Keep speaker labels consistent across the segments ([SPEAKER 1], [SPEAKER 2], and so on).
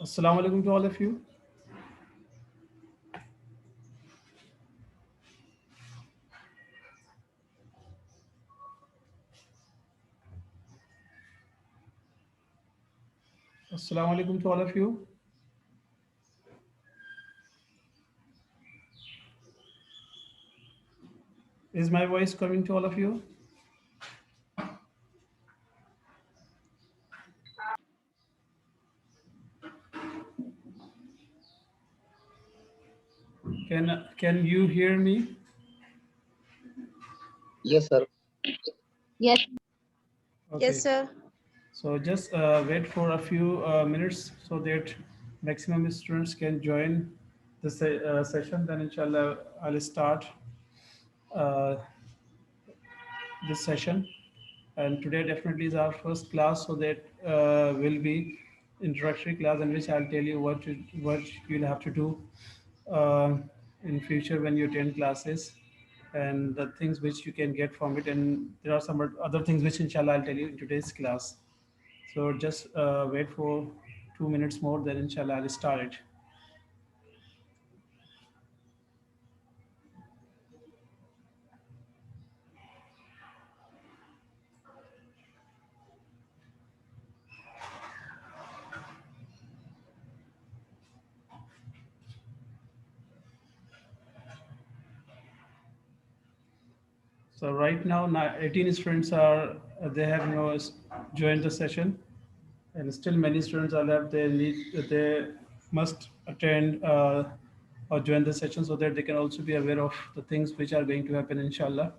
[SPEAKER 1] Assalamu alaikum to all of you. Assalamu alaikum to all of you. Is my voice coming to all of you? Can you hear me?
[SPEAKER 2] Yes, sir.
[SPEAKER 3] Yes,
[SPEAKER 1] Okay.
[SPEAKER 4] Yes, sir.
[SPEAKER 1] So just wait for a few minutes so that maximum students can join the session. Then inshallah I'll start uh, this session. And today definitely is our first class, so that will be introductory class in which I'll tell you what you'll have to do um in future when you attend classes, and the things which you can get from it. And there are some other things which inshallah I'll tell you in today's class. So just wait for 2 minutes more, then inshallah I'll start it. So right now, 18 students are they have joined the session, and still many students are left. They must attend or join the session so that they can also be aware of the things which are going to happen, inshallah.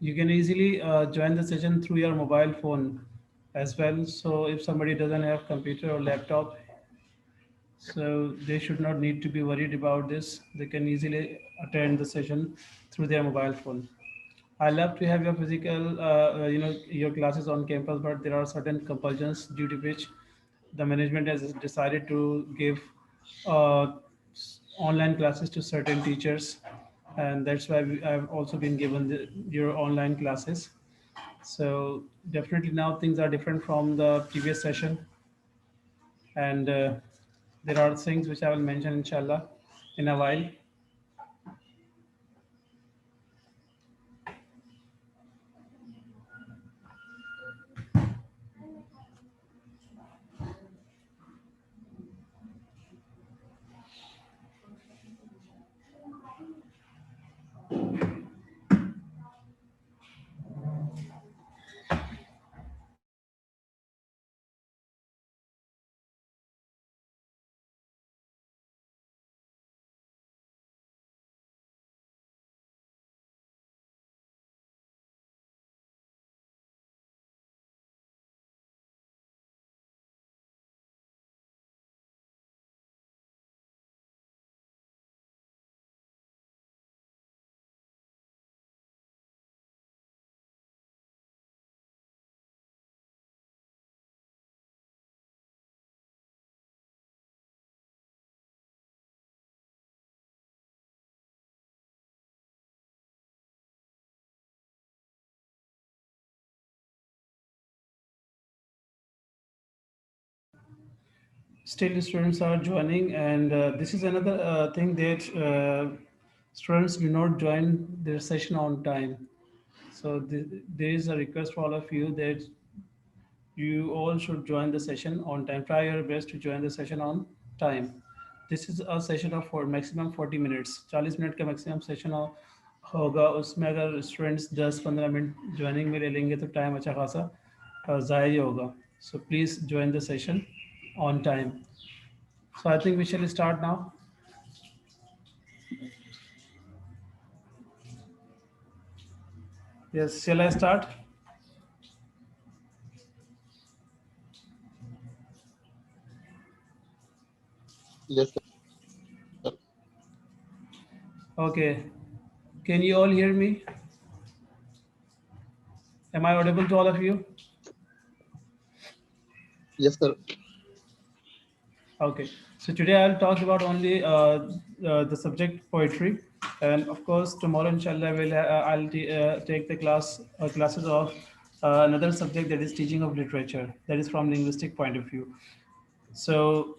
[SPEAKER 1] You can easily join the session through your mobile phone as well. So if somebody doesn't have computer or laptop, so they should not need to be worried about this. They can easily attend the session through their mobile phone. I love to have your physical, your classes on campus, but there are certain compulsions due to which the management has decided to give uh, online classes to certain teachers, and that's why I've also been given your online classes. So definitely now things are different from the previous session, and there are things which I will mention inshallah in a while. Still students are joining, and this is another thing that students do not join their session on time. So there is a request for all of you that you all should join the session on time. Try your best to join the session on time. This is a session of for maximum 40 minutes. 40 minute का maximum session होगा उसमें अगर students 10-15 minute joining में ले लेंगे तो time अच्छा खासा ज़ाया ही होगा. So please join the session on time. So I think we shall start now. Yes, shall I start?
[SPEAKER 2] Yes, sir.
[SPEAKER 1] Okay. Can you all hear me? Am I audible to all of you?
[SPEAKER 2] Yes, sir.
[SPEAKER 1] Okay. So today I'll talk about only the subject poetry, and of course tomorrow, inshallah, I'll take the classes of another subject, that is teaching of literature. That is from linguistic point of view. So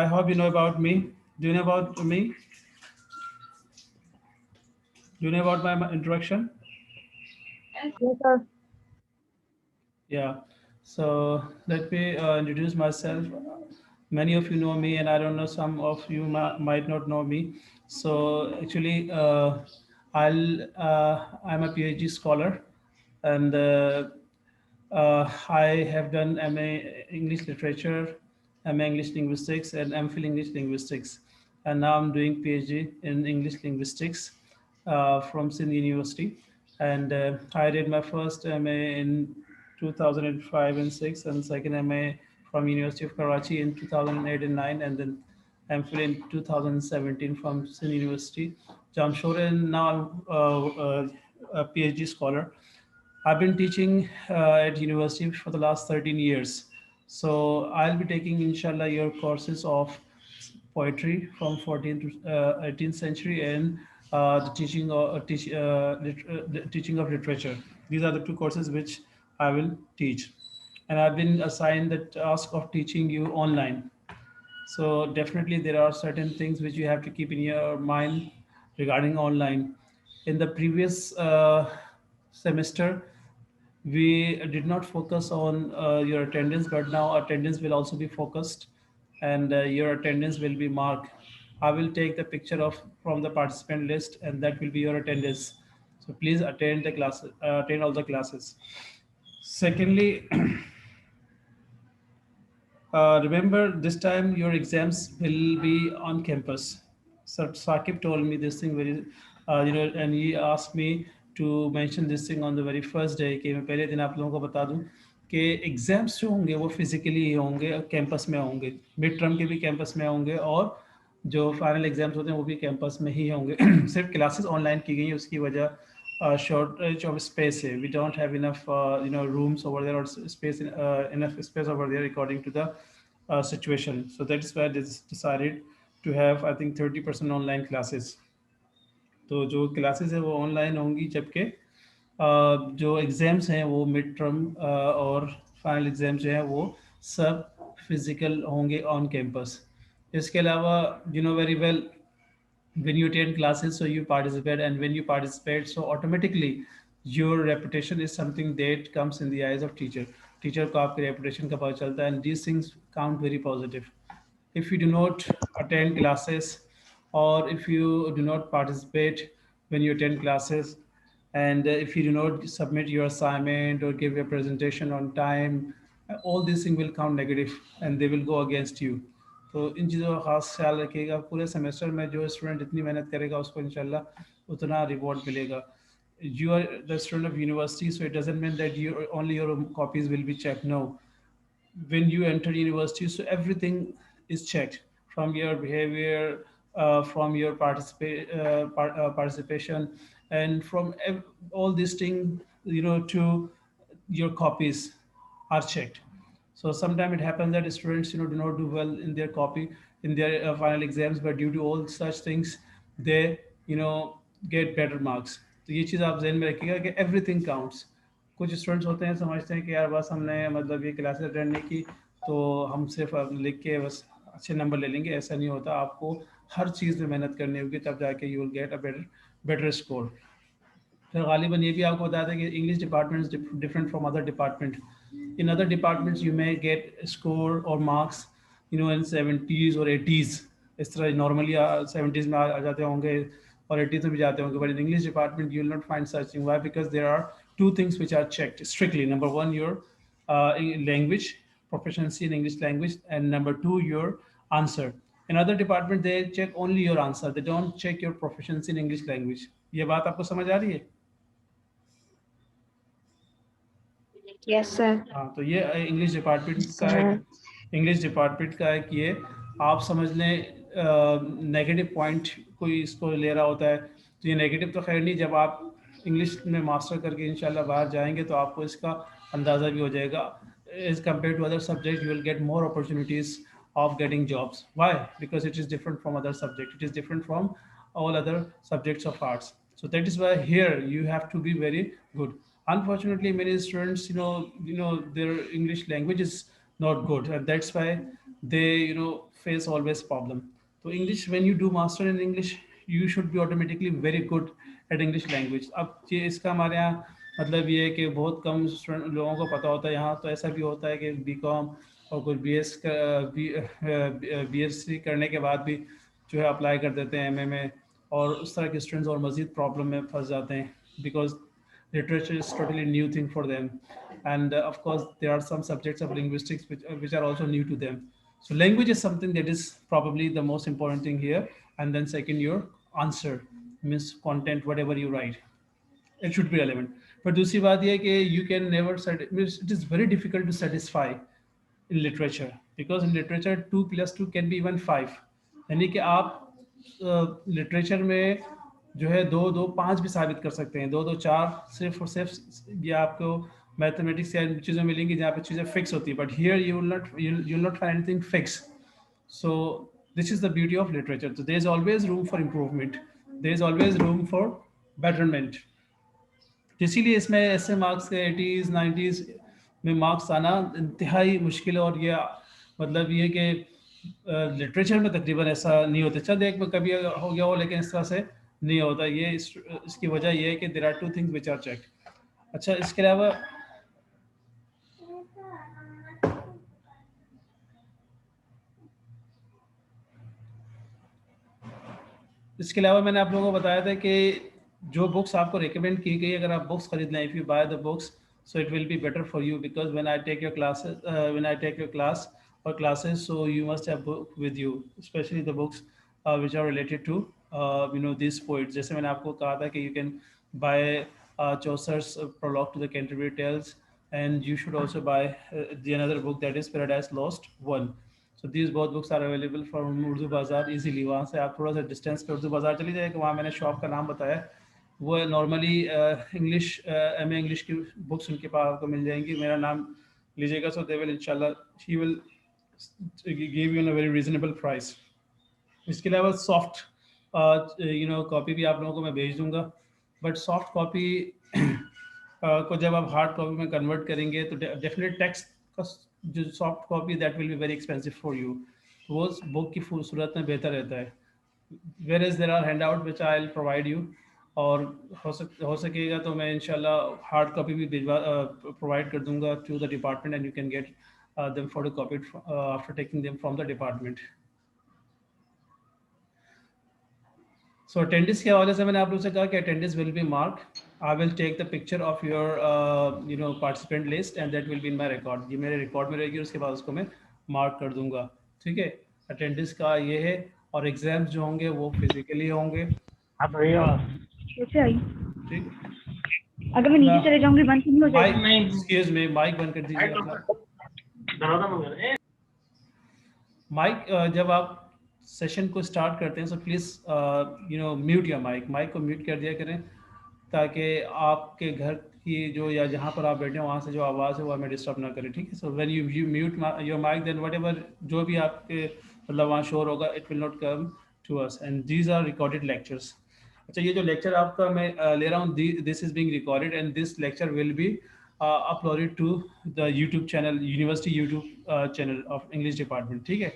[SPEAKER 1] I hope you know about me. Do you know about me? Do you know about my introduction?
[SPEAKER 3] Yes, sir.
[SPEAKER 1] Yeah. So let me introduce myself. Many of you know me, and I don't know, some of you might not know me. So actually, I'm a PhD scholar, and I have done MA English Literature, MA English Linguistics, and MPhil English Linguistics, and now I'm doing PhD in English Linguistics from Sindh University. And I did my first MA in 2005 and 6, and second MA from University of Karachi in 2008 and 9, and then MPhil in 2017 from Sindh University, Jamshore, and now I'm a PhD scholar. I've been teaching at university for the last 13 years. So I'll be taking, inshallah, your courses of poetry from 14th to 18th century, and the teaching of literature. These are the two courses which I will teach. And I've been assigned the task of teaching you online. So definitely there are certain things which you have to keep in your mind regarding online. In the previous semester, we did not focus on your attendance, but now attendance will also be focused, and your attendance will be marked. I will take the picture of from the participant list, and that will be your attendance. So please attend the class, attend all the classes. Secondly, remember, this time your exams will be on campus. So Sakib told me this thing very, and he asked me to mention this thing on the very first day कि मैं पहले दिन आप लोगों को बता दूं कि एग्जाम्स जो होंगे वो फिजिकली होंगे, कैंपस में होंगे. मिड टर्म के भी कैंपस में होंगे, और जो फाइनल एग्जाम्स होते हैं वो भी कैंपस में ही होंगे. सिर्फ क्लासेस ऑनलाइन की गई हैं, उसकी वजह shortage of space है. We don't have enough rooms over there, or space enough space over there according to the situation. So that is why they decided to have, I think, 30% online classes. तो जो classes है वो online होंगी, जबकि जो exams हैं वो mid term और फाइनल एग्ज़ाम्स जो हैं वो सब फिज़िकल होंगे ऑन कैंपस. इसके अलावा you know very well, when you attend classes, so you participate, and when you participate, so automatically your reputation is something that comes in the eyes of teacher को आपकी reputation का पता चलता है, and these things count very positive. If you do not attend classes, or if you do not participate when you attend classes, and if you do not submit your assignment or give your presentation on time, all these things will count negative, and they will go against you. तो इन चीज़ों का खास ख्याल रखिएगा. पूरे semester में जो student जितनी मेहनत करेगा उसको इंशाल्लाह उतना रिवॉर्ड मिलेगा. You are the student of university, so it doesn't mean that only your copies will be checked. No, when you enter university, so everything is checked, from your behavior, from your participation, and from all these things, to your copies are checked. So sometimes it happens that students, do not do well in their copy, in their final exams, but due to all such things, they, get better marks. तो ये चीज़ आप जहन में रखिएगा कि everything counts. कुछ students होते हैं समझते हैं कि यार बस हमने मतलब ये क्लासेस अटेंड नहीं की तो हम सिर्फ अब लिख के बस अच्छे नंबर ले लेंगे. ऐसा नहीं होता. आपको हर चीज़ में मेहनत करनी होगी, तब जाके you will get a better score. फिर गालिबन ये भी आपको बताया था कि English department is different from other department. In other departments you may gate score और मार्क्स इन 70s और 80s. इस तरह नॉर्मली 70s में आ जाते होंगे, और 80s में भी जाते होंगे, but in English department you will not find such thing. Why? Because there are two things which are checked strictly. Number one, your language proficiency in English language, and number two, your answer. In other department they check only your answer, they don't check your proficiency in English language. ये बात आपको समझ आ रही है?
[SPEAKER 3] Yes, sir.
[SPEAKER 1] हाँ, तो ये English department
[SPEAKER 3] Yes,
[SPEAKER 1] का
[SPEAKER 3] sir.
[SPEAKER 1] एक इंग्लिश डिपार्टमेंट का एक ये आप समझ लें नेगेटिव पॉइंट कोई इसको ले रहा होता है, तो ये नेगेटिव तो खैर नहीं, जब आप इंग्लिश में मास्टर करके इंशाल्लाह बाहर जाएंगे तो आपको इसका अंदाज़ा भी हो जाएगा. As compare to other subject you will get more opportunities of getting jobs. Why? Because it is different from other subject. It is different from all other subjects of arts. So that is why here you have to be very good. Unfortunately, many students, their English language is not good, and that's why they, face always problem. So English, when you do master in English, you should be automatically very good at English language. अब ये इसका हमारे यहाँ मतलब ये है कि बहुत कम लोगों को पता होता है. यहाँ तो ऐसा भी होता है कि बीकॉम और कुछ बीएससी करने के बाद भी जो है अप्लाई कर देते हैं एमए में, और उस तरह के स्टूडेंट्स और मज़ीद प्रॉब्लम में फंस जाते हैं, because literature is totally new thing for them, and of course there are some subjects of linguistics which are also new to them. So language is something that is probably the most important thing here, and then second, your answer means content, whatever you write, it should be relevant. But दूसरी बात ये है कि you can never it is very difficult to satisfy in literature, because in literature 2 plus 2 can be even 5. यानी कि आप literature में जो है 2 2 5 भी साबित कर सकते हैं, 2 2 4 सिर्फ और सिर्फ ये आपको मैथमेटिक्स या चीज़ें मिलेंगी जहाँ पे चीज़ें फिक्स होती है, but here you will not find anything fix. So this is the beauty of literature. So there is always room for improvement. There is always room for betterment. इसीलिए इसमें ऐसे मार्क्स के 80s 90s में marks आना इंतहाई मुश्किल है. और ये मतलब ये कि लिटरेचर में तकरीबन ऐसा नहीं होता. चल एक में कभी हो गया हो, लेकिन इस तरह से नहीं होता. ये इसकी वजह ये है कि there are two things which are checked. अच्छा, इसके अलावा मैंने आप लोगों को बताया था कि जो बुक्स आपको रिकमेंड की गई, अगर आप बुक्स खरीद लें, if you by the books, so it will be better for you, because when I take your class or classes, so you must have book with you, especially the books which are related to these poets. जैसे मैंने आपको कहा था कि you can buy Chaucer's prologue to the Canterbury Tales, and you should also buy the another book, that is Paradise Lost 1. So these both books are available from Urdu Bazaar easily. वहाँ से आप थोड़ा सा distance पे उर्दू बाज़ार चली जाएगा, वहाँ मैंने शॉप का नाम बताया. वो नॉर्मली इंग्लिश एमए इंग्लिश की बुक्स उनके पास आपको मिल जाएंगी. मेरा नाम लीजिएगा, सो दे विल इंशाल्लाह he will give you in a very reasonable price. इसके अलावा सॉफ्ट कॉपी भी आप लोगों को मैं भेज दूंगा, बट सॉफ्ट कॉपी को जब आप हार्ड कॉपी में कन्वर्ट करेंगे तो डेफिनेट टेक्स्ट का जो soft copy that will be very expensive for you. वो बुक की सूरत में बेहतर रहता है. Where is there are hand out which I will provide you, और हो सकेगा तो मैं इंशाल्लाह हार्ड कॉपी भी प्रोवाइड कर दूंगा to the department, and you can get them photocopied after taking them from the department. So attendance के हवाले से मैंने आप लोगों से कहा कि attendance will be mark. I will take the picture of your participant list, and that will be in my record. ये मेरे रिकॉर्ड में रहेगी, उसके बाद उसको मैं मार्क कर दूंगा. ठीक है, अटेंडेंस का ये है. और एग्जाम्स जो होंगे वो फिजिकली होंगे.
[SPEAKER 3] कैसे आई?
[SPEAKER 1] ठीक,
[SPEAKER 3] अगर मैं नीचे चले जाऊंगी बंद नहीं हो जाएगा.
[SPEAKER 1] एक्सक्यूज मी, माइक बंद कर दीजिए अपना. माइक जब आप सेशन को स्टार्ट करते हैं, सो प्लीज़ म्यूट या माइक को म्यूट कर दिया करें, ताकि आपके घर की जो या जहाँ पर आप बैठे हैं वहाँ से जो आवाज़ है वो हमें डिस्टर्ब ना करे. ठीक है, so when you mute your mic, then whatever जो भी आपके मतलब वहाँ शोर होगा, it will not come to us, and these are recorded lectures. अच्छा, ये जो लेक्चर आपका मैं ले रहा हूँ, this is being recorded, and this lecture will be uploaded to the YouTube channel, university YouTube channel of English department. ठीक है,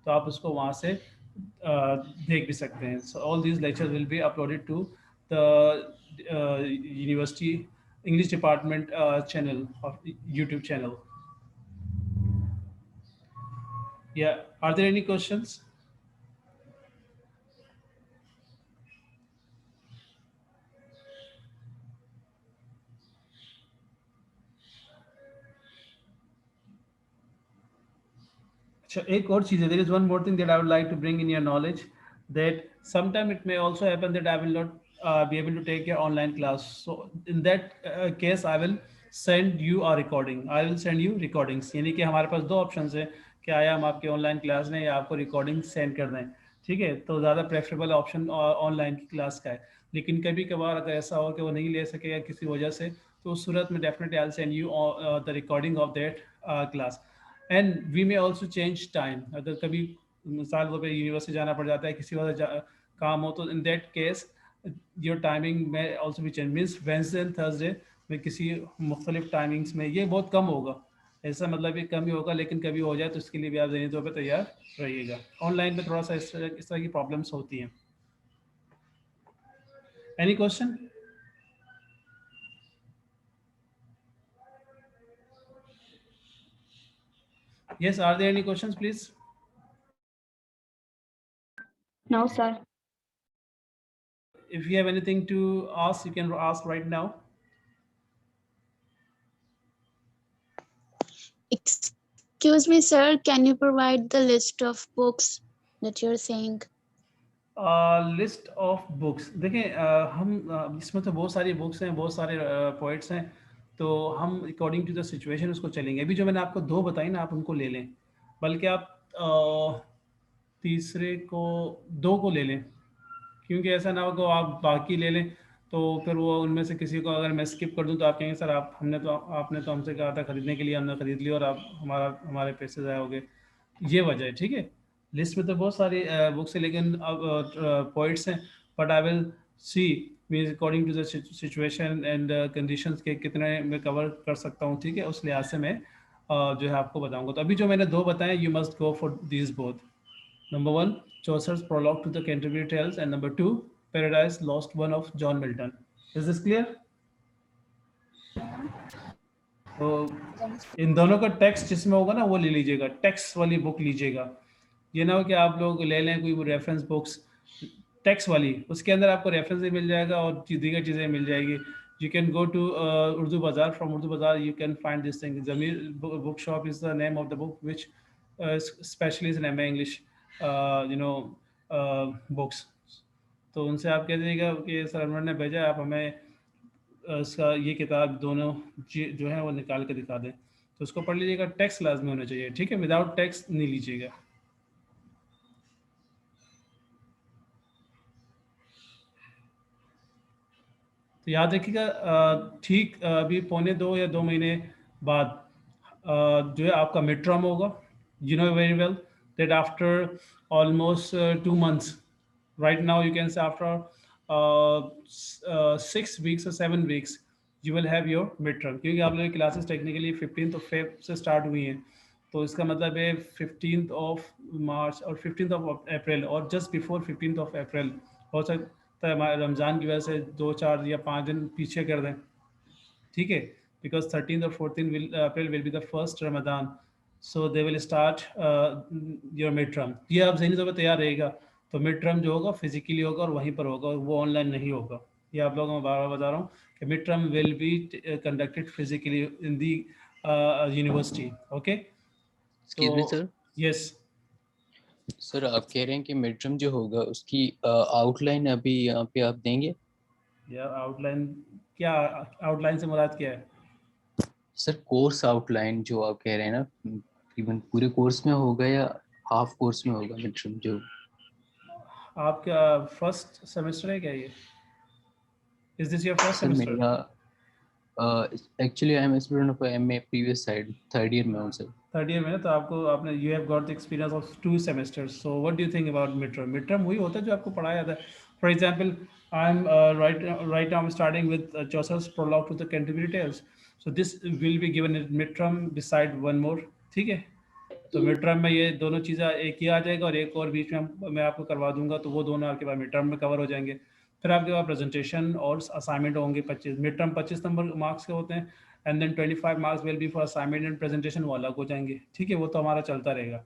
[SPEAKER 1] तो आप उसको वहाँ से देख भी सकते हैं. So all these lecture will be uploaded to the university English department channel of YouTube channel. Yeah, are there any questions? एक और चीज़ है, there is one more thing that I would like to bring in your knowledge, that sometime it may also happen that I will not be able to take your online class. So in that case I will send you a recording. I will send you recordings. यानी कि हमारे पास दो options हैं कि आया हम आपके online class में या आपको रिकॉर्डिंग सेंड कर दें, ठीक है? तो ज़्यादा प्रेफरेबल ऑप्शन ऑनलाइन की क्लास का है, लेकिन कभी कभार अगर ऐसा हो कि वो नहीं ले सके या किसी वजह से, तो उस सूरत में definitely I will send you the recording of that class. And we may also change time. अगर कभी मिसाल तौर पर यूनिवर्सिटी जाना पड़ जाता है, किसी वजह काम हो, तो in that case your timing में ऑल्सो भी change. Means Wednesday and Thursday में किसी मुख्तलिफ टाइमिंग्स में, ये बहुत कम होगा, ऐसा मतलब ये कम ही होगा, लेकिन कभी हो जाए तो इसके लिए भी आप ज़हनी तौर पर तैयार रहिएगा. ऑनलाइन में थोड़ा सा इस तरह की प्रॉब्लम्स होती हैं. Any question? Yes, are there any questions, please?
[SPEAKER 3] No, sir.
[SPEAKER 1] If you have anything to ask, you can ask right now.
[SPEAKER 4] Excuse me, sir. Can you provide the list of books that you're saying?
[SPEAKER 1] List of books देखें, हम इसमें तो बहुत सारी books हैं, बहुत सारे poets हैं, तो हम अकॉर्डिंग टू द सिचुएशन उसको चलेंगे. अभी जो मैंने आपको दो बताई ना, आप उनको ले लें, बल्कि आप तीसरे को, दो को ले लें, क्योंकि ऐसा ना हो कि आप बाकी ले लें तो फिर वो उनमें से किसी को अगर मैं स्किप कर दूं तो आप कहेंगे सर आपने तो हमसे कहा था खरीदने के लिए, हमने ख़रीद लिया और आप हमारे पैसे ज़ाया हो गए. ये वजह है, ठीक है? लिस्ट में तो बहुत सारी बुक्स है, लेकिन अब पॉइंट्स हैं, but I will see means according to the situation and conditions के कितने मैं कवर कर सकता हूँ, ठीक है? उस लिहाज से मैं जो है आपको बताऊँगा. तो अभी जो मैंने दो बताए, you must go for these both. Number one, Chaucer's Prologue to the Canterbury Tales, and number two, Paradise Lost, one of John Milton. Is this clear? तो इन दोनों का टेक्स्ट जिसमें होगा ना वो ले लीजिएगा, टेक्स्ट वाली बुक लीजिएगा. ये ना हो कि आप लोग ले लें कोई रेफरेंस बुक्स टेक्स्ट वाली, उसके अंदर आपको रेफरेंस भी मिल जाएगा और दीगर चीज़ें मिल जाएगी. You can go to Urdu Bazaar. From Urdu Bazaar, you can find this thing. Zamir Bookshop is the name of the book, which specialists in MA English, books. तो उनसे आप कह दीजिएगा कि सर अनवर ने भेजा, आप हमें इसका ये किताब दोनों जो है वो निकाल के दिखा दें, तो उसको पढ़ लीजिएगा. टेक्स्ट लाजमी होना चाहिए, ठीक है? विदाउट टेक्स्ट नहीं लीजिएगा. तो याद रखिएगा, ठीक अभी 1.25 या 2 महीने बाद जो है आपका मिड टर्म होगा. You know very well that after almost 2 months, right now you can say after 6 weeks or 7 weeks you will have your midterm, क्योंकि आप लोगों की classes technically 15th of Feb से स्टार्ट हुई हैं, तो इसका मतलब है 15th of March और 15th of April और just before 15th of April हो सकता है हमारे रमज़ान की वजह से 2-4 या 5 दिन पीछे कर दें, ठीक है? बिकॉज 13th और 14th April will be the first Ramadan, so they will start your midterm. ये आप ज़हनी तौर पर तैयार रहेगा. तो मिड टर्म जो होगा फिजिकली होगा और वहीं पर होगा, वो ऑनलाइन नहीं होगा. ये आप लोगों को बार बार बता रहा हूँ कि mid term will be conducted physically in the university. Okay,
[SPEAKER 5] sir.
[SPEAKER 1] Yes
[SPEAKER 5] sir, आप कह रहे हैं कि मिड टर्म जो होगा उसकी आउटलाइन अभी यहाँ पे आप देंगे?
[SPEAKER 1] या आउटलाइन, क्या आउटलाइन से मुराद क्या है?
[SPEAKER 5] सर कोर्स आउटलाइन जो आप कह रहे हैं ना, तकरीबन पूरे कोर्स में होगा या हाफ कोर्स में होगा मिड टर्म जो?
[SPEAKER 1] आपका फर्स्ट सेमेस्टर है क्या ये? Is this your first semester?
[SPEAKER 5] Actually I am a student of MA previous side, third year में हूं सर.
[SPEAKER 1] थर्ड ईयर में, तो आपने you have got the experience of 2 semesters. So what do you think about mid term? Mid term वही होता है जो आपको पढ़ाया जाता है. For example I am right now I am starting with Chaucer's Prologue to the Canterbury Tales. So this will be given in mid term beside one more, ठीक है? तो मिड टर्म में ये दोनों चीज़ें एक ही आ जाएगा और एक और बीच में मैं आपको करवा दूंगा, तो वो दोनों आपके पास मिड टर्म में कवर हो जाएंगे. फिर आपके पास प्रेजेंटेशन और असाइनमेंट होंगे 25. मिड टर्म 25 नंबर मार्क्स के होते हैं, and then 25 marks will be for assignment and presentation, वो अलग हो जाएंगे, ठीक है? वो तो हमारा चलता रहेगा.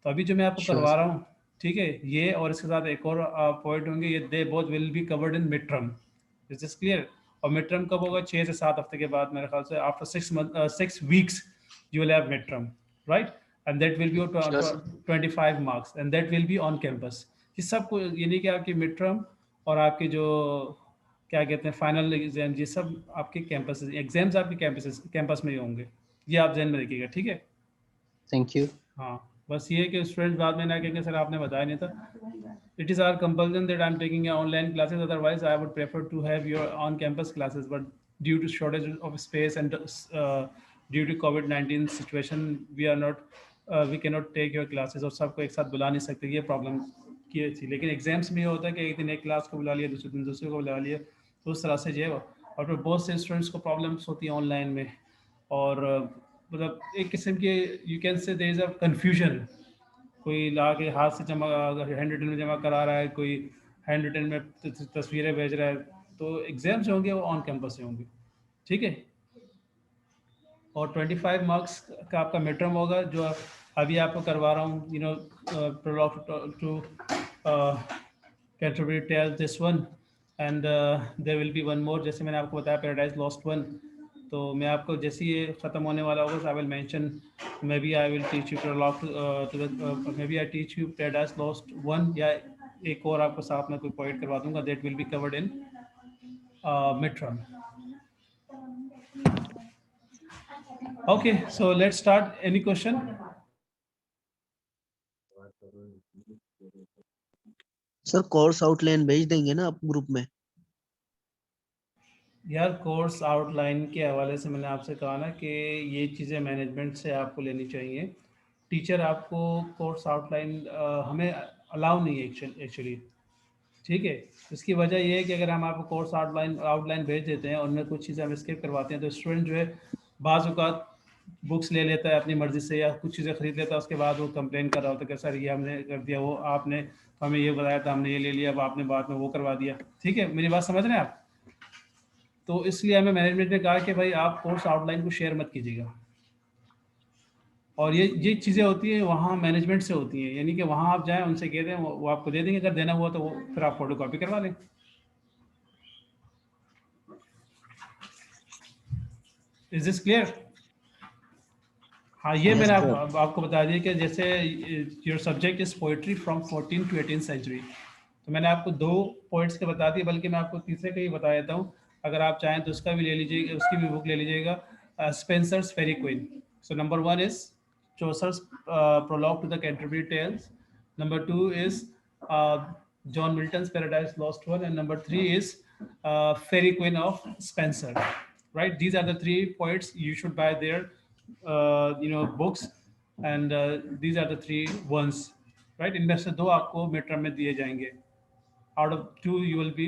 [SPEAKER 1] तो अभी जो मैं आपको करवा रहा हूँ, ठीक है, ये और इसके साथ एक और पॉइंट होंगे, ये they both will be covered in mid term. Is this clear? और मिड टर्म कब होगा? 6 से 7 हफ्ते के बाद, मेरे ख्याल से after 6 weeks you will have midterm, right? and that will be
[SPEAKER 2] Sure, sir.
[SPEAKER 1] 25 marks, and that will be on campus. ये सब को ये नहीं कि आपकी मिड टर्म और आपके जो क्या कहते हैं फाइनल एग्जाम, ये सब आपके कैंपस एग्जाम्स आपके कैंपस में ही होंगे, ये आप ध्यान में रखिएगा, ठीक है?
[SPEAKER 5] Thank you.
[SPEAKER 1] हाँ, बस ये है कि स्टूडेंट्स बाद में ना कहेंगे सर आपने बताया नहीं था. It is our compulsion that I'm taking your online classes. Otherwise, I would prefer to have your on-campus classes. But due to shortage of space and due to COVID-19 situation, we cannot take your classes. और सबको एक साथ बुला नहीं सकते, ये problem की थी. लेकिन एग्जाम्स में ये होता है कि एक दिन एक क्लास को बुला लिया, दूसरे दिन दूसरे को बुला लिया, तो उस तरह से जो है और फिर बहुत से स्टूडेंट्स को प्रॉब्लम्स होती हैं ऑनलाइन में. और मतलब एक किस्म के you can say there is a confusion. कोई ला के हाथ से जमा हैंड रिटन में जमा करा रहा है, कोई हैंड रिटन में तस्वीरें भेज रहा है. तो एग्जाम्स जो होंगे वो ऑन कैंपस से होंगे, ठीक है? और 25 मार्क्स का आपका मिड टर्म होगा, जो अभी आपको करवा रहा हूँ, you know prologue to Canterbury Tales this one, and there will be one more. जैसे मैंने आपको बताया पैराडाइज लॉस्ट वन, तो मैं आपको जैसे ये ख़त्म होने वाला होगा, I will mention, maybe I will teach you prologue to the, maybe I teach you Paradise Lost one, या एक और आपको साथ में कोई पॉइंट करवा दूंगा. That will be covered in mid term. Okay, so let's start. Any question?
[SPEAKER 6] Sir course outline भेज देंगे ना आप ग्रुप में?
[SPEAKER 1] यार कोर्स आउटलाइन के हवाले से मैंने आपसे कहा ना कि ये चीज़ें मैनेजमेंट से आपको लेनी चाहिए. टीचर आपको कोर्स आउटलाइन हमें अलाउ नहीं है एक्चुअली, ठीक है? इसकी वजह ये है कि अगर हम आपको कोर्स आउटलाइन भेज देते हैं और उनमें कुछ चीज़ें हम स्किप करवाते हैं, तो स्टूडेंट जो है बाज़ औक़ात बुक्स ले लेता है अपनी मर्ज़ी से, या कुछ चीज़ें ख़रीद लेता है, उसके बाद वो कंप्लेन कर रहा होता है कि सर ये हमने कर दिया, वो आपने हमें ये बताया था, हमने ये ले लिया, अब आपने बाद में वो करवा दिया. ठीक है, मेरी बात समझ रहे हैं आप? तो इसलिए हमें मैनेजमेंट ने कहा कि भाई आप कोर्स आउटलाइन को शेयर मत कीजिएगा. और ये चीज़ें होती हैं वहाँ मैनेजमेंट से होती हैं, यानी कि वहाँ आप जाएँ उनसे कह दें, वो आपको दे देंगे. अगर देना हुआ तो वो फिर आप फोटो कॉपी करवा लें. Is this clear? हाँ, ये
[SPEAKER 6] Yes,
[SPEAKER 1] मैंने
[SPEAKER 6] sir.
[SPEAKER 1] आपको बता दिया कि जैसे your subject is poetry from 14 to 18th century, तो मैंने आपको 2 पॉइंट्स के बता दिए, बल्कि मैं आपको तीसरे का ही बता देता हूँ. अगर आप चाहें तो उसका भी ले लीजिएगा, उसकी भी बुक ले लीजिएगा. Spenser's Faerie Queene. So number 1 is Chaucer's prologue to the Canterbury Tales. Number 2 is John Milton's Paradise Lost one, and number 3 is Faerie Queene of Spenser. Right, these are the 3 points you should buy their books, and these are the 3 ones, right? इनमें से 2 आपको mid term में दिए जाएंगे. Out of 2 you will be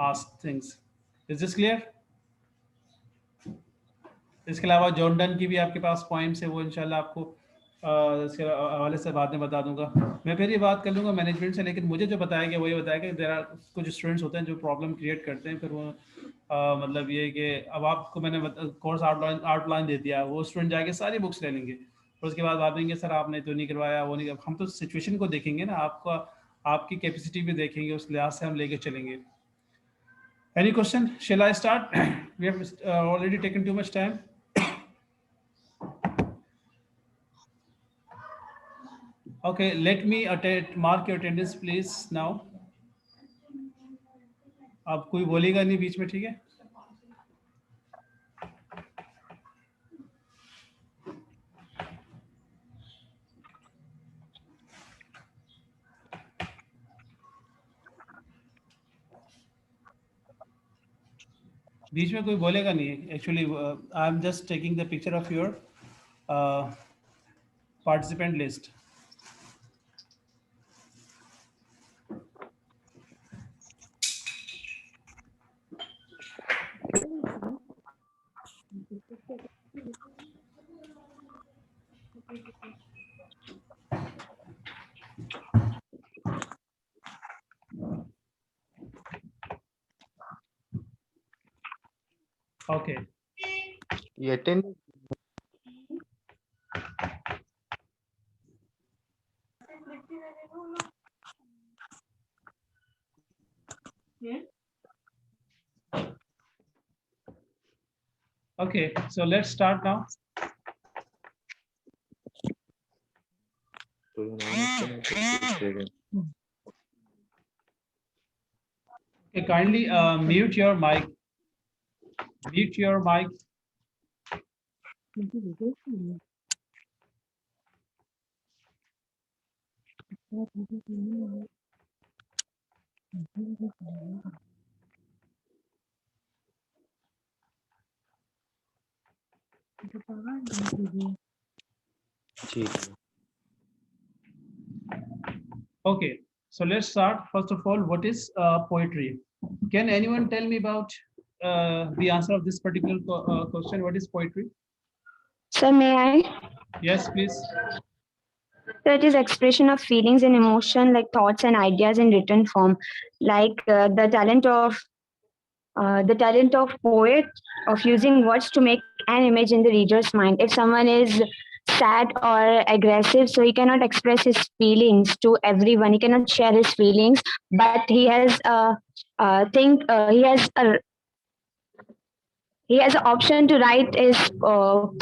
[SPEAKER 1] asked things. Is this clear? इसके अलावा Jordan की भी आपके पास पॉइंट्स है, वो इंशाल्लाह आपको इसके हवाले से बाद में बता दूंगा. मैं फिर ये बात कर लूँगा मैनेजमेंट से, लेकिन मुझे जो बताया गया वो ये बताया कि देयर आर कुछ स्टूडेंट्स होते हैं जो प्रॉब्लम क्रिएट करते हैं. फिर वो मतलब ये कि अब आपको मैंने कोर्स आउटलाइन दे दिया, वो स्टूडेंट जाके सारी बुक्स ले लेंगे, और उसके बाद भावेंगे सर आपने तो नहीं करवाया, वो नहीं. हम तो सिचुएशन को देखेंगे ना, आपकी कैपेसिटी भी देखेंगे, उस लिहाज से हम लेके चलेंगे. Any question? Shall I start? We have already taken too much time. Okay, let me mark your attendance please now. अब कोई बोलेगा नहीं बीच में, ठीक है? बीच में कोई बोलेगा नहीं. Actually I am just taking the picture of your participant list. Okay.
[SPEAKER 2] You attend?
[SPEAKER 1] Okay, so let's start now. Okay, kindly mute your mic. Mute your mic. Okay, so let's start. First of all, what is poetry? Can anyone tell me about the answer of this particular question? What is poetry?
[SPEAKER 3] Sir, may I?
[SPEAKER 1] Yes, please.
[SPEAKER 3] So it is expression of feelings and emotion, like thoughts and ideas in written form, like the talent of poet of using words to make an image in the reader's mind. If someone is sad or aggressive, so he cannot express his feelings to everyone. He cannot share his feelings, but he has an option to write his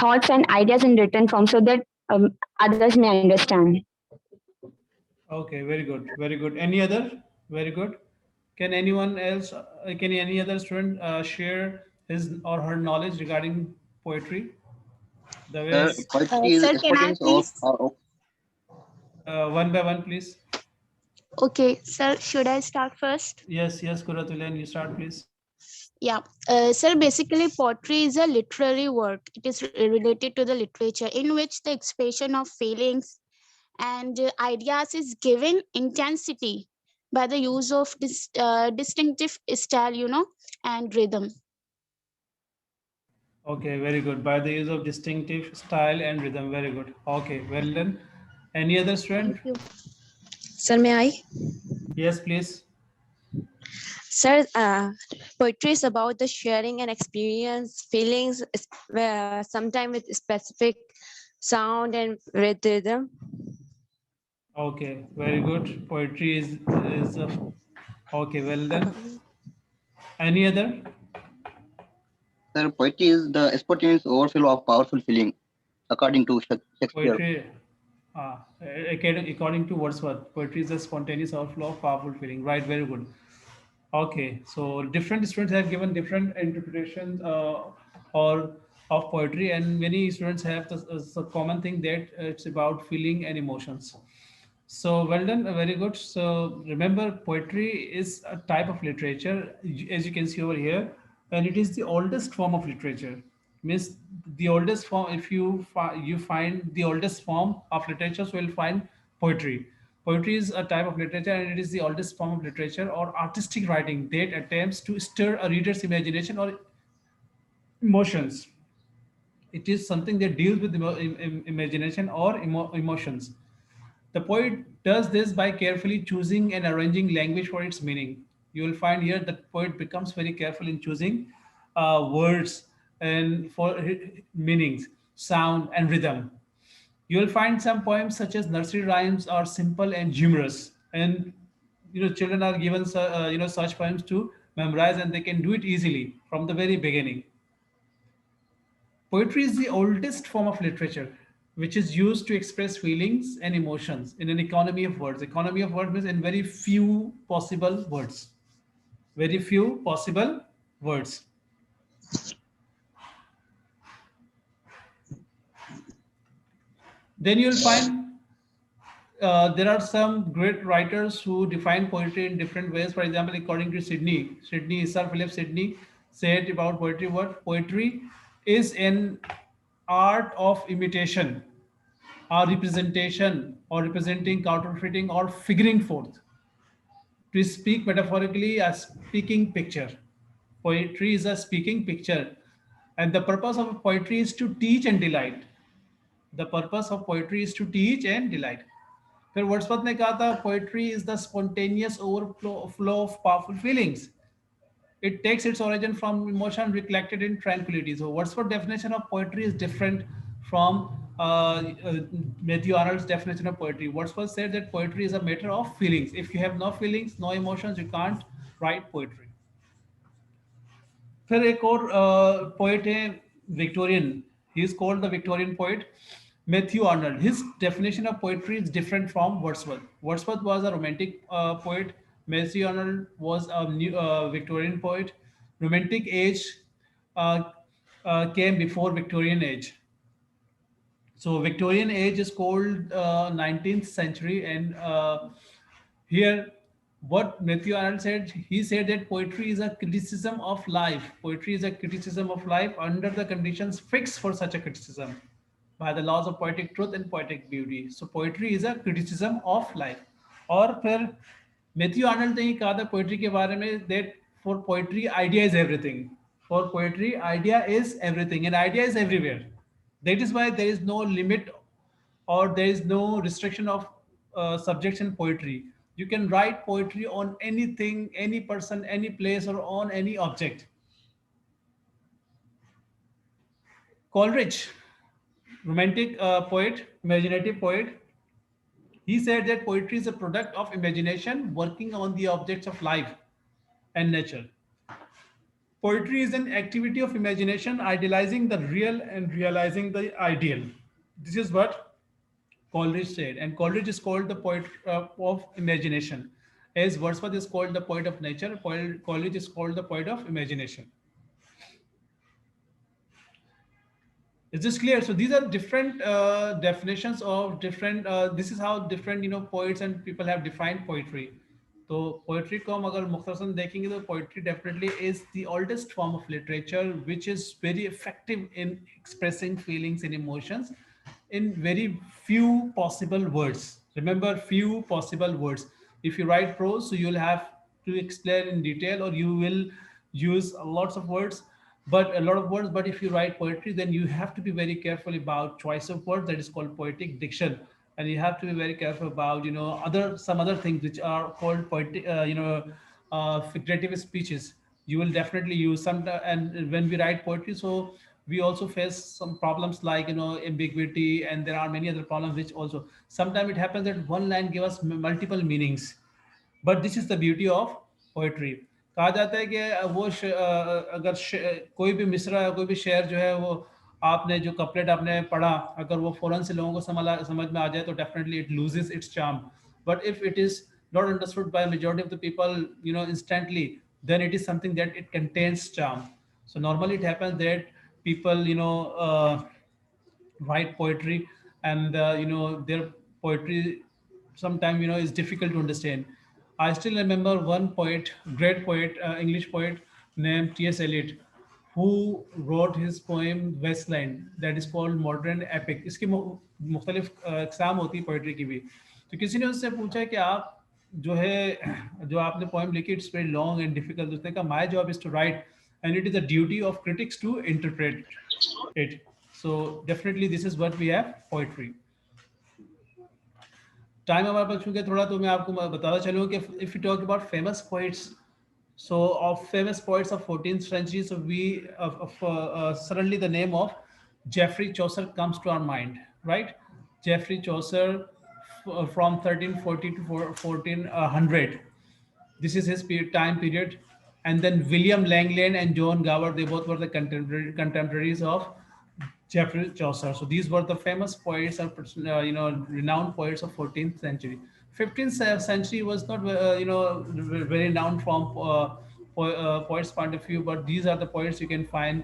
[SPEAKER 3] thoughts and ideas in written form so that others may understand.
[SPEAKER 1] Okay, very good, very good. Any other? Very good. Can anyone else, can any other student share his or her knowledge regarding poetry? The way,
[SPEAKER 2] Sir, poetry is
[SPEAKER 4] Sir, can I
[SPEAKER 2] expressions of
[SPEAKER 4] please?
[SPEAKER 1] one by one, please.
[SPEAKER 4] Okay, sir, should I start first?
[SPEAKER 1] Yes, yes, Kuratulan, you start, please.
[SPEAKER 4] Yeah, sir, basically poetry is a literary work. It is related to the literature in which the expression of feelings and ideas is given intensity by the use of this distinctive style, and rhythm.
[SPEAKER 1] Okay, very good. By the use of distinctive style and rhythm, very good. Okay, well done. Any other student?
[SPEAKER 4] Thank you.
[SPEAKER 7] Sir, may I?
[SPEAKER 1] Yes, please.
[SPEAKER 7] Sir, poetry is about the sharing and experience, feelings, sometimes with specific sound and rhythm.
[SPEAKER 1] Okay, very good. Poetry is a, okay, well done. Any other?
[SPEAKER 2] Sir, poetry is the spontaneous overflow of powerful feeling, according to Shakespeare.
[SPEAKER 1] Poetry, according to Wordsworth, poetry is a spontaneous outflow of powerful feeling. Right, very good. Okay, so different students have given different interpretations or of poetry, and many students have the common thing that it's about feeling and emotions. So well done, very good. So remember, poetry is a type of literature, as you can see over here, and it is the oldest form of literature. Means the oldest form. If you find the oldest form of literature, so you'll find poetry. Poetry is a type of literature, and it is the oldest form of literature or artistic writing that attempts to stir a reader's imagination or emotions. It is something that deals with imagination or emotions. The poet does this by carefully choosing and arranging language for its meaning. You will find here that poet becomes very careful in choosing words and for meanings, sound, and rhythm. You will find some poems such as nursery rhymes are simple and humorous, and children are given such poems to memorize, and they can do it easily from the very beginning. Poetry is the oldest form of literature which is used to express feelings and emotions in an economy of words. Economy of words means in very few possible words. Very few possible words. Then you'll find there are some great writers who define poetry in different ways. For example, according to Sydney, Sir Philip Sidney said about poetry, what poetry is an art of imitation, or representation, or representing, counterfeiting, or figuring forth. To speak metaphorically, a speaking picture. Poetry is a speaking picture, and the purpose of poetry is to teach and delight. The purpose of poetry is to teach and delight. फिर Wordsworth ने कहा था poetry is the spontaneous overflow of powerful feelings. It takes its origin from emotion reflected in tranquility. So Wordsworth's definition of poetry is different from Matthew Arnold's definition of poetry. Wordsworth said that poetry is a matter of feelings. If you have no feelings, no emotions, you can't write poetry. फिर एक और poet है Victorian, he is called the Victorian poet. Matthew Arnold. His definition of poetry is different from Wordsworth. Wordsworth was a romantic poet. Matthew Arnold was a Victorian poet. Romantic age uh, came before Victorian age. So Victorian age is called 19th century, and here what Matthew Arnold said, he said that poetry is a criticism of life. Poetry is a criticism of life under the conditions fixed for such a criticism by the laws of poetic truth and poetic beauty. So poetry is a criticism of life. और फिर Matthew Arnold ने ये कहा था poetry के बारे में that for poetry idea is everything. For poetry idea is everything and idea is everywhere. That is why there is no limit or there is no restriction of subjects in poetry. You can write poetry on anything, any person, any place, or on any object. Coleridge, romantic poet, imaginative poet, he said that poetry is a product of imagination working on the objects of life and nature. Poetry is an activity of imagination, idealizing the real and realizing the ideal. This is what Coleridge said, and Coleridge is called the poet of imagination, as Wordsworth is called the poet of nature. Coleridge is called the poet of imagination. Is this clear? So these are different definitions of different. This is how different poets and people have defined poetry. तो poetry को हम अगर मुख्तसरन देखेंगे तो poetry definitely is the oldest form of literature which is very effective in expressing feelings and emotions in very few possible words. Remember, few possible words. If you write prose, so you'll have to explain in detail, or you will use lots of words, but a lot of words. But if you write poetry, then you have to be very careful about choice of words. That is called poetic diction, and you have to be very careful about some other things which are called poetic, figurative speeches. You will definitely use some, and when we write poetry, so we also face some problems like ambiguity, and there are many other problems which also sometimes it happens that one line gives us multiple meanings. But this is the beauty of poetry. कहा जाता है कि वो अगर कोई भी मिसरा या कोई भी शेर जो है वो आपने जो कपलेट आपने पढ़ा, अगर वो फौरन से लोगों को समझ में आ जाए तो definitely it loses it's charm. But if it is not understood by majority of the people instantly, then it is something that it contains charm. So normally it happens that people write poetry, and their poetry sometimes is difficult to understand. I still remember one poet, great poet, English poet named T.S. Eliot, who wrote his poem Wasteland, that is called modern epic. इसकी मुख्तलिफ अक़साम होती है poetry की भी. तो किसी ने उससे पूछा कि आप जो आपने पोएम लिखी, it's very long and difficult. उसने कहा my job is to write and it is the duty of critics to interpret it. So definitely this is what we have poetry. Time हमारे पास चूंकि थोड़ा, तो मैं आपको बताता चलूँ कि if we talk about famous poets, so of famous poets of 14th century, so we suddenly the name of Geoffrey Chaucer comes to our mind, right? Geoffrey Chaucer from 1340 to 1400. This is his time period. And then William Langland and John Gower, they both were the contemporaries of Geoffrey Chaucer. So these were the famous poets, renowned poets of 14th century. 15th century was not, very renowned from poets' point of view, but these are the poets you can find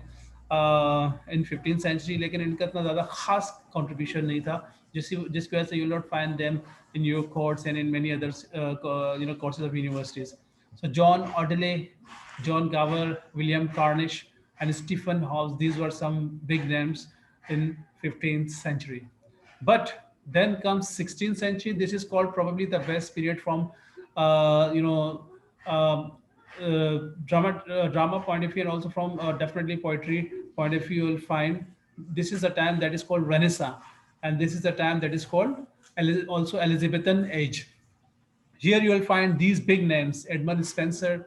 [SPEAKER 1] in 15th century. लेकिन इनका इतना ज़्यादा खास contribution नहीं था, जिसकी वजह से you will not find them in your courts and in many other courses of universities. So John Audeley, John Gower, William Carnish, and Stephen Hawes, these were some big names in 15th century. But then comes 16th century. This is called probably the best period from drama point of view, and also from definitely poetry point of view. You will find this is the time that is called Renaissance, and this is the time that is called also Elizabethan age. Here you will find these big names: Edmund Spenser,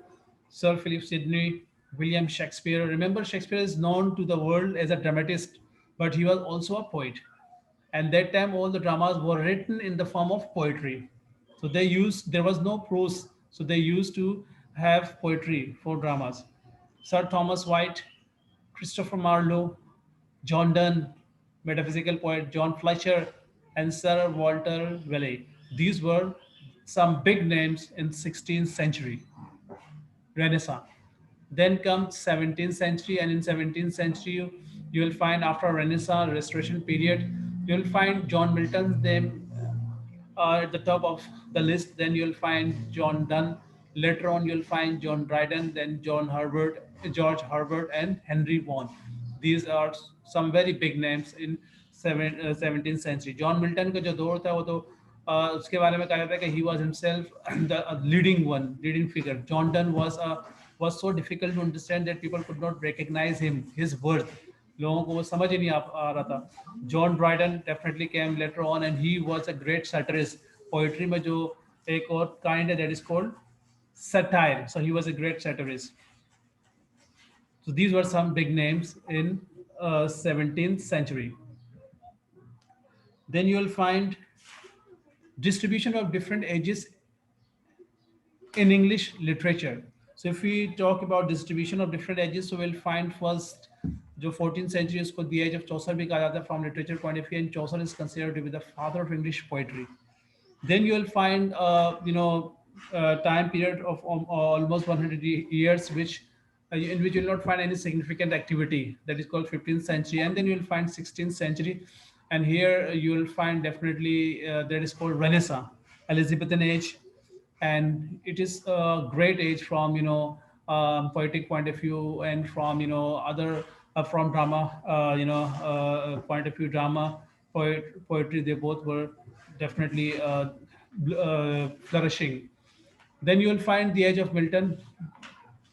[SPEAKER 1] Sir Philip Sidney, William Shakespeare. Remember, Shakespeare is known to the world as a dramatist, but he was also a poet. And that time, all the dramas were written in the form of poetry. So there was no prose, so they used to have poetry for dramas. Sir Thomas White, Christopher Marlowe, John Donne, metaphysical poet John Fletcher, and Sir Walter Raleigh. These were some big names in 16th century Renaissance. Then comes 17th century, and in 17th century, you will find after Renaissance Restoration period, you will find John Milton's name at the top of the list. Then you'll find John Donne. Later on, you'll find John Dryden, then George Herbert, and Henry Vaughan. These are some very big names in 17th century. John Milton का जो दौर था वो तो उसके बारे में कहा जाता है कि he was himself the leading figure. John Donne was so difficult to understand that people could not recognize him, his worth. लोगों को वो समझ ही नहीं आ रहा था. John Dryden definitely came later on, and he was a great satirist. Poetry में जो एक और kind है that is called satire. So he was a great satirist. So these were some big names in 17th century. Then you will find distribution of different ages in English literature. So if we talk about distribution of different ages, so we'll find first जो 14th century उसको the age of Chaucer भी कहा जाता है from literature point of view, and Chaucer is considered to be the father of English poetry. Then you will find time period of almost 100 years in which you will not find any significant activity, that is called 15th century. And then you will find 16th century, and here you will find definitely that is called Renaissance, Elizabethan age, and it is a great age from poetic point of view, and from other from drama point of view, drama, poetry, they both were definitely flourishing. Then you will find the age of Milton.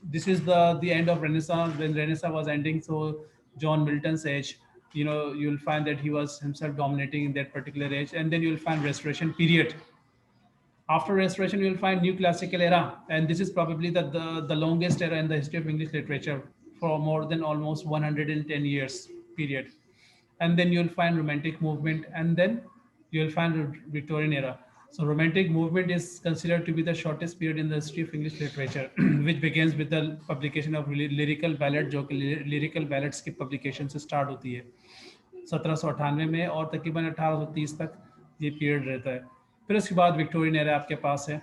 [SPEAKER 1] This is the end of Renaissance, when Renaissance was ending. So John Milton's age, you'll find that he was himself dominating in that particular age. And then you'll find Restoration period. After Restoration, you'll find New Classical era, and this is probably the longest era in the history of English literature, for more than almost 110 years period. And then you'll find Romantic movement, and then you'll find Victorian era. So Romantic movement is considered to be the shortest period in the history of English literature, which begins with the publication of lyrical ballad, जो कि lyrical ballads की publication से start होती है 1798 में, और तकरीबन 1830 तक ये period रहता है. फिर उसके बाद विक्टोरियन एरा आपके पास है,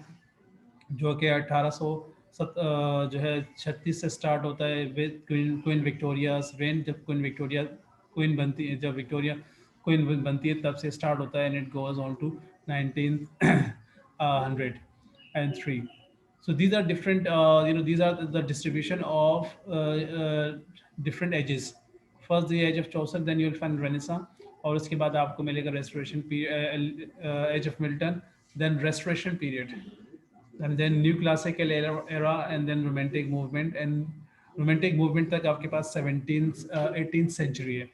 [SPEAKER 1] जो कि 1836 से स्टार्ट होता है विद क्वीन विक्टोरियाज रेन. जब क्वीन विक्टोरिया क्वीन बनती है, जब विक्टोरिया क्वीन बनती है, तब से स्टार्ट होता है, and it goes on to 1903. So these are different, these are the distribution of different ages. First the age of Chaucer, then you will find Renaissance, और उसके बाद आपको मिलेगा Restoration period, age of Milton, then Restoration period, and then New Classical era, and then Romantic movement. And Romantic movement तक आपके पास 18th century है.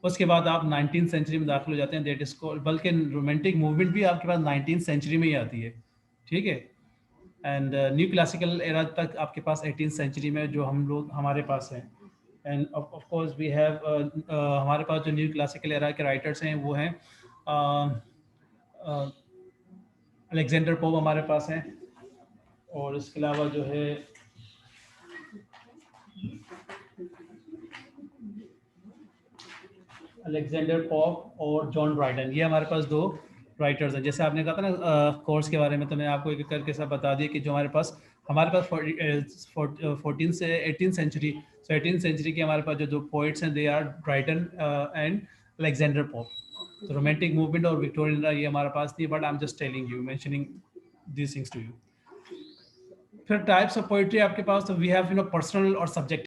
[SPEAKER 1] उसके बाद आप 19th century में दाखिल हो जाते हैं, that is called, बल्कि Romantic movement भी आपके पास 19th century में ही आती है, ठीक है. एंड न्यू क्लासिकल एरा तक आपके पास 18th century में जो हमारे पास है. And of course we have हमारे पास जो न्यू क्लासिकल एरा के राइटर्स हैं वो हैं अलेक्जेंडर पोप हमारे पास हैं, और इसके अलावा जो है अलेक्जेंडर पोप और जॉन ड्राइडन, ये हमारे पास दो राइटर्स हैं. जैसे आपने कहा था ना कोर्स के बारे में, तो मैं आपको एक करके सब बता दिया कि जो हमारे पास 14 से 18th century, so 18th century के हमारे पास जो पोइट्स हैं, they are Dryden and Alexander Pope. तो रोमांटिक मूवमेंट और विक्टोरियन ये हमारे पास नहीं, but I am just telling you, mentioning these things to you. फिर टाइप्स ऑफ पोइट्री आपके पास, तो वी हैव पर्सनल और सब्जेक्ट